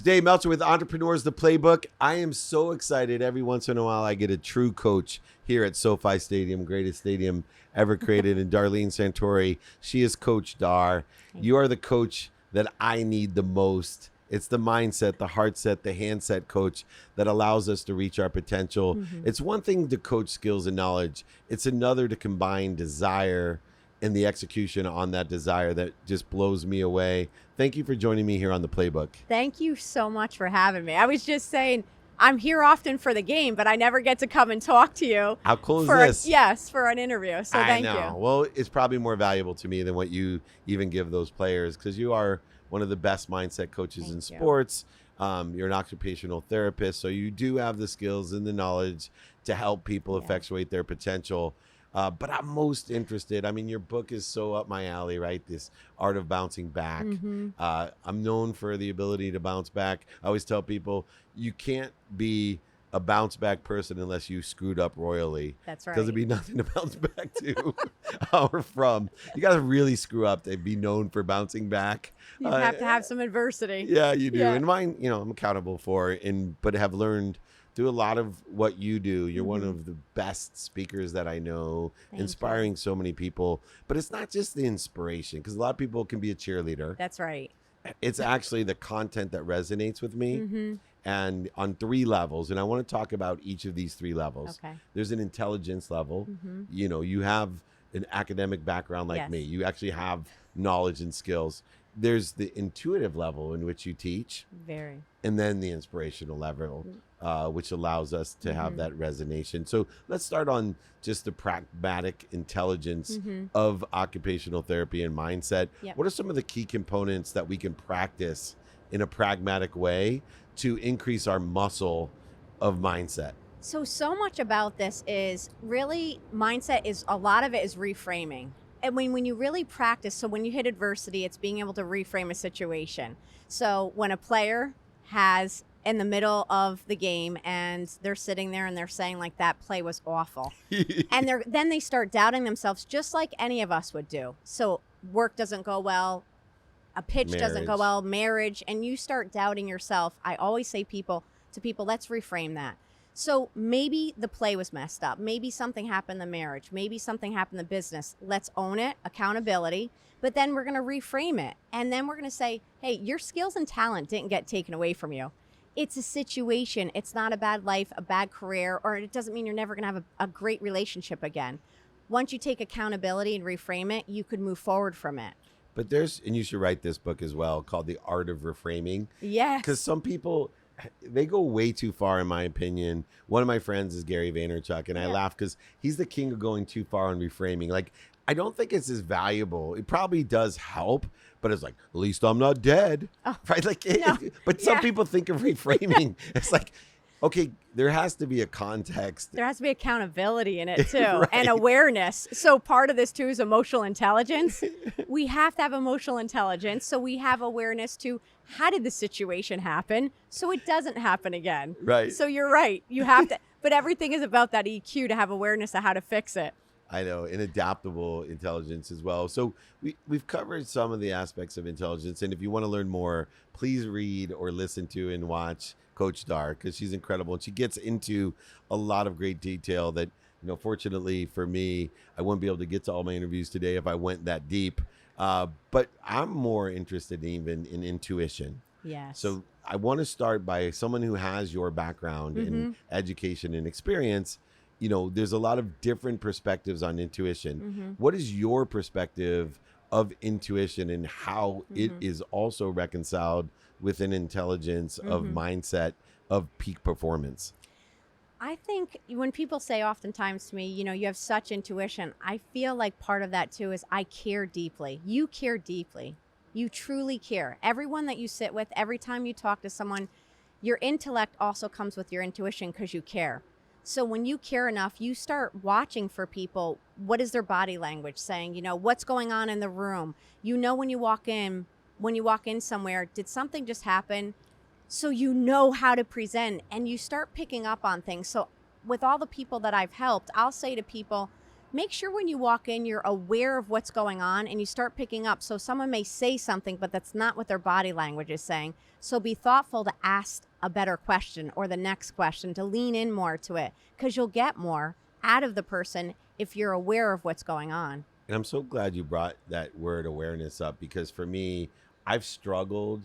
Dave Meltzer with Entrepreneurs, the Playbook. I am so excited. Every once in a while, I get a true coach here at SoFi Stadium, greatest stadium ever created. And Darlene Santori, she is Coach Dar. You are the coach that I need the most. It's the mindset, the heart set, the handset coach that allows us to reach our potential. It's one thing to coach skills and knowledge. It's another to combine desire and the execution on that desire that just blows me away. Thank you for joining me here on the Playbook. Thank you so much for having me. I was just saying, I'm here often for the game, but I never get to come and talk to you. How cool is this? Yes, for an interview. So thank I know. you. Well, it's probably more valuable to me than what you even give those players, because you are one of the best mindset coaches in sports. You're an occupational therapist, so you do have the skills and the knowledge to help people effectuate their potential. But I'm most interested. I mean, your book is so up my alley, right? This art of bouncing back. I'm known for the ability to bounce back. I always tell people you can't be a bounce back person unless you screwed up royally. That's right. Because there'd be nothing to bounce back to or from. You got to really screw up to be known for bouncing back. You have to have some adversity. Yeah, you do. Yeah. And mine, I'm accountable for, but have learned through a lot of what you do. You're one of the best speakers that I know, inspiring so many people. But it's not just the inspiration, because a lot of people can be a cheerleader. That's right. It's actually the content that resonates with me. And on 3 levels. And I want to talk about each of these 3 levels. Okay. There's an intelligence level. You have an academic background like me. You actually have knowledge and skills. There's the intuitive level in which you teach. Very. And then the inspirational level, which allows us to have that resonation. So let's start on just the pragmatic intelligence of occupational therapy and mindset. What are some of the key components that we can practice in a pragmatic way to increase our muscle of mindset? So much about this is really mindset. Is a lot of it is reframing. And when you really practice, so when you hit adversity, it's being able to reframe a situation. So when a player has in the middle of the game and they're sitting there and they're saying like, that play was awful. And then they start doubting themselves, just like any of us would do. So work doesn't go well, a pitch doesn't go well, marriage, and you start doubting yourself. I always say to people, let's reframe that. So maybe the play was messed up. Maybe something happened in the marriage. Maybe something happened in the business. Let's own it, accountability. But then we're going to reframe it. And then we're going to say, hey, your skills and talent didn't get taken away from you. It's a situation. It's not a bad life, a bad career, or it doesn't mean you're never going to have a great relationship again. Once you take accountability and reframe it, you could move forward from it. But and you should write this book as well, called The Art of Reframing. Yes. Because some people, they go way too far, in my opinion. One of my friends is Gary Vaynerchuk, and I laugh because he's the king of going too far on reframing. Like, I don't think it's as valuable. It probably does help, but it's like, at least I'm not dead, right? Like, but some people think of reframing. It's like, okay, there has to be a context. There has to be accountability in it too, and awareness. So part of this too is emotional intelligence. We have to have emotional intelligence, so we have awareness to how did the situation happen, so it doesn't happen again. Right. So you're right. You have to, but everything is about that EQ to have awareness of how to fix it. I know, and adaptable intelligence as well. So we've covered some of the aspects of intelligence. And if you want to learn more, please read or listen to and watch Coach Dar, because she's incredible. And she gets into a lot of great detail that, fortunately for me, I wouldn't be able to get to all my interviews today if I went that deep. But I'm more interested even in intuition. Yes. So I want to start by someone who has your background in education and experience. There's a lot of different perspectives on intuition. What is your perspective of intuition and how it is also reconciled with an intelligence of mindset of peak performance? I think when people say oftentimes to me, you have such intuition, I feel like part of that too is I care deeply. You care deeply. You truly care. Everyone that you sit with, every time you talk to someone, your intellect also comes with your intuition because you care. So when you care enough, you start watching for people. What is their body language saying? What's going on in the room? When you walk in somewhere, did something just happen? So you know how to present, and you start picking up on things. So with all the people that I've helped, I'll say to people, make sure when you walk in, you're aware of what's going on and you start picking up. So someone may say something, but that's not what their body language is saying. So be thoughtful to ask a better question or the next question, to lean in more to it, because you'll get more out of the person if you're aware of what's going on. And I'm so glad you brought that word awareness up, because for me, I've struggled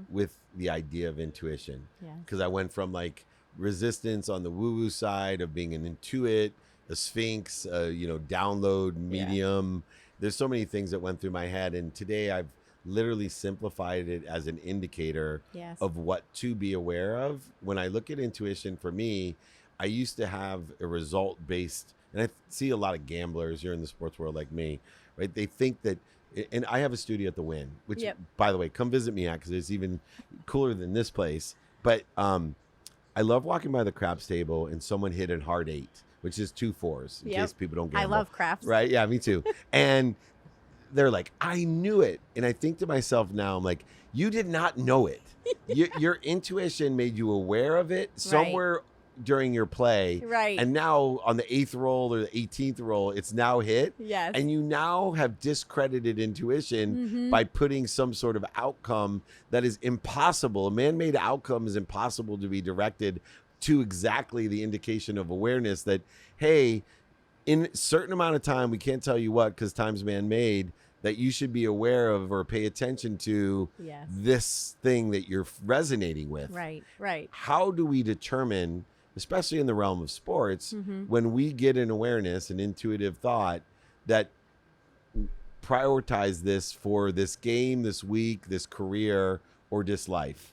with the idea of intuition, because I went from like resistance on the woo-woo side of being an intuit, a sphinx, download medium. There's so many things that went through my head. And today I've literally simplified it as an indicator of what to be aware of. When I look at intuition, for me, I used to have a result-based, and I see a lot of gamblers, you're in the sports world like me, right? They think that, and I have a studio at the Wynn, which, by the way, come visit me at, because it's even cooler than this place. But I love walking by the craps table and someone hit a hard 8, which is 2 4s, in case people don't gamble. I love craps. Right? Yeah, me too. And they're like, I knew it. And I think to myself now, I'm like, you did not know it. Your intuition made you aware of it somewhere during your play. Right. And now on the 8th roll or the 18th roll, it's now hit. Yes. And you now have discredited intuition by putting some sort of outcome that is impossible. A man-made outcome is impossible to be directed to exactly the indication of awareness that, hey, in a certain amount of time, we can't tell you what, because time's man-made, that you should be aware of or pay attention to this thing that you're resonating with. Right, right. How do we determine, especially in the realm of sports, when we get an awareness, an intuitive thought that prioritize this for this game, this week, this career, or this life?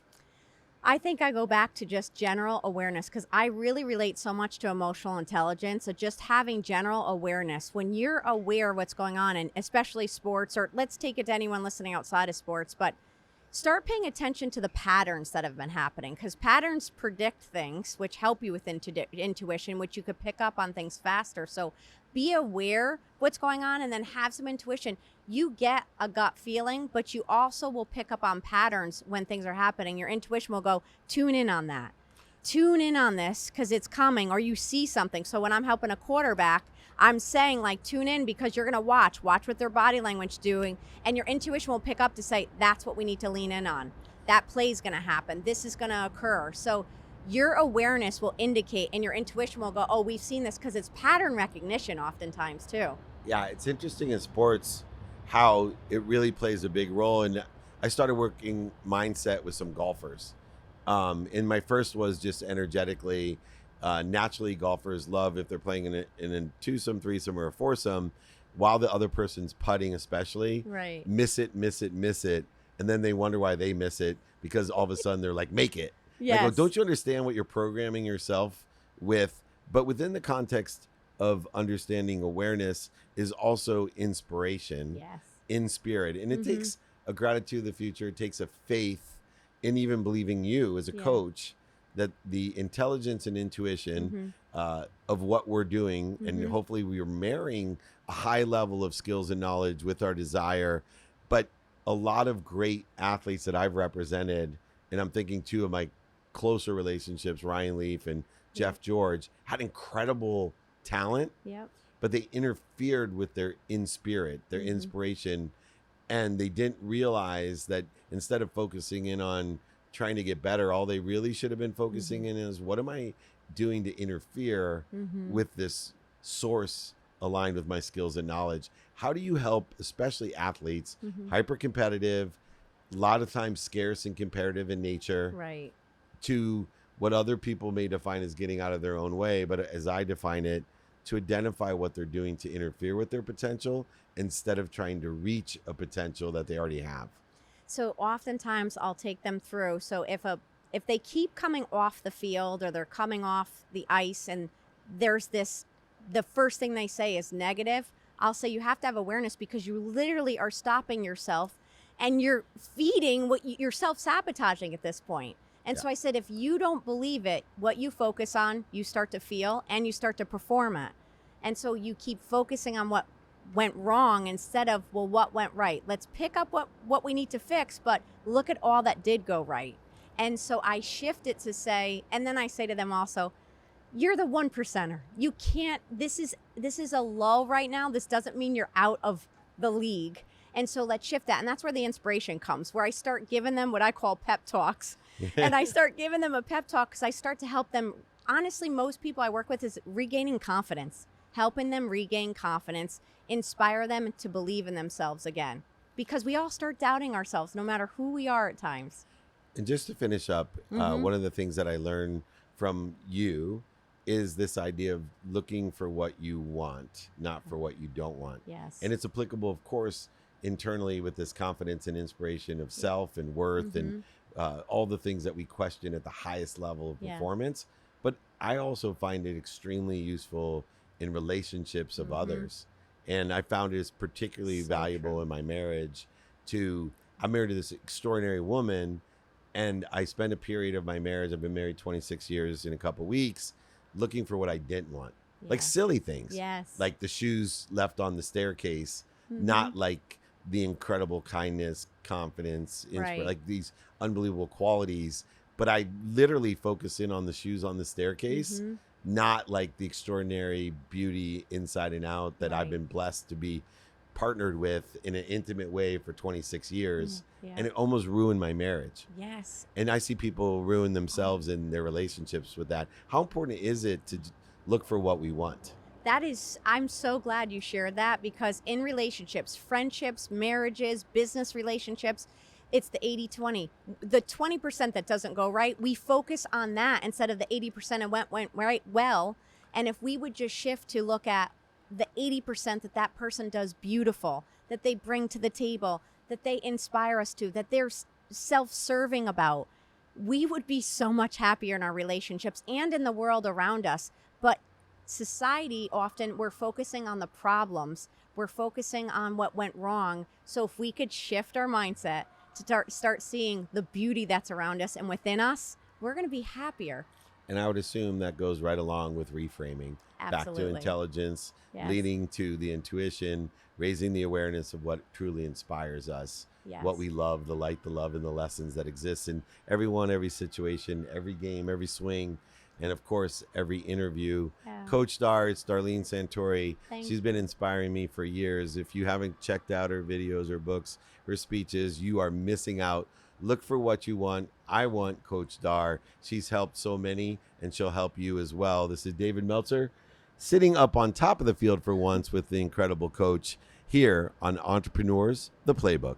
I think I go back to just general awareness, because I really relate so much to emotional intelligence. So just having general awareness, when you're aware of what's going on, and especially sports, or let's take it to anyone listening outside of sports, but start paying attention to the patterns that have been happening, because patterns predict things, which help you with intuition, which you could pick up on things faster. So be aware what's going on and then have some intuition. You get a gut feeling, but you also will pick up on patterns when things are happening. Your intuition will go, tune in on that. Tune in on this because it's coming, or you see something. So when I'm helping a quarterback, I'm saying, like, tune in because you're going to watch what their body language doing, and your intuition will pick up to say, that's what we need to lean in on. That play is going to happen. This is going to occur. So your awareness will indicate, and your intuition will go, oh, we've seen this, because it's pattern recognition oftentimes too. Yeah, it's interesting in sports how it really plays a big role. And I started working mindset with some golfers. And my first was just energetically, naturally golfers love, if they're playing in a twosome, threesome, or a foursome, while the other person's putting especially, miss it. And then they wonder why they miss it, because all of a sudden they're like, make it. Yes. I go, don't you understand what you're programming yourself with? But within the context of understanding awareness is also inspiration in spirit. And it takes a gratitude of the future. It takes a faith in even believing you as a coach that the intelligence and intuition of what we're doing, and hopefully we are marrying a high level of skills and knowledge with our desire. But a lot of great athletes that I've represented, and I'm thinking too of my closer relationships, Ryan Leaf and Jeff George, had incredible talent, but they interfered with their spirit, their inspiration, and they didn't realize that instead of focusing in on trying to get better, all they really should have been focusing in is, what am I doing to interfere with this source aligned with my skills and knowledge? How do you help, especially athletes, hyper competitive, a lot of times scarce and comparative in nature, to what other people may define as getting out of their own way, but as I define it, to identify what they're doing to interfere with their potential instead of trying to reach a potential that they already have? So oftentimes I'll take them through. So if they keep coming off the field, or they're coming off the ice, and there's this, the first thing they say is negative, I'll say you have to have awareness, because you literally are stopping yourself and you're feeding what you're self-sabotaging at this point. And so I said, if you don't believe it, what you focus on, you start to feel, and you start to perform it. And so you keep focusing on what went wrong instead of, well, what went right? Let's pick up what we need to fix, but look at all that did go right. And so I shift it to say, and then I say to them also, you're the 1%er. You can't, this is a lull right now. This doesn't mean you're out of the league. And so let's shift that. And that's where the inspiration comes, where I start giving them what I call pep talks. And I start giving them a pep talk because I start to help them. Honestly, most people I work with is regaining confidence, helping them regain confidence, inspire them to believe in themselves again. Because we all start doubting ourselves, no matter who we are at times. And just to finish up, one of the things that I learned from you is this idea of looking for what you want, not for what you don't want. Yes. And it's applicable, of course, internally with this confidence and inspiration of self and worth and all the things that we question at the highest level of performance. But I also find it extremely useful in relationships of others. And I found it is particularly valuable in my marriage I'm married to this extraordinary woman, and I spent a period of my marriage, I've been married 26 years in a couple weeks, looking for what I didn't want. Like silly things. Yes. Like the shoes left on the staircase, not like the incredible kindness, confidence, like these unbelievable qualities. But I literally focus in on the shoes on the staircase, not like the extraordinary beauty inside and out that I've been blessed to be partnered with in an intimate way for 26 years. And it almost ruined my marriage. Yes. And I see people ruin themselves in their relationships with that. How important is it to look for what we want? I'm so glad you shared that, because in relationships, friendships, marriages, business relationships, it's the 80-20. The 20% that doesn't go right, we focus on that instead of the 80% and went right well. And if we would just shift to look at the 80% that person does beautiful, that they bring to the table, that they inspire us to, that they're self-serving about, we would be so much happier in our relationships and in the world around us. But society, often we're focusing on the problems, we're focusing on what went wrong. So if we could shift our mindset to start seeing the beauty that's around us and within us, we're going to be happier. And I would assume that goes right along with reframing. Absolutely. Back to intelligence, leading to the intuition, raising the awareness of what truly inspires us, what we love, the light, the love, and the lessons that exist in everyone, every situation, every game, every swing, and of course, every interview. Coach Dar, it's Darlene Santori. She's been inspiring me for years. If you haven't checked out her videos, her books, her speeches, you are missing out. Look for what you want. I want Coach Dar. She's helped so many, and she'll help you as well. This is David Meltzer, sitting up on top of the field for once with the incredible coach here on Entrepreneurs, the Playbook.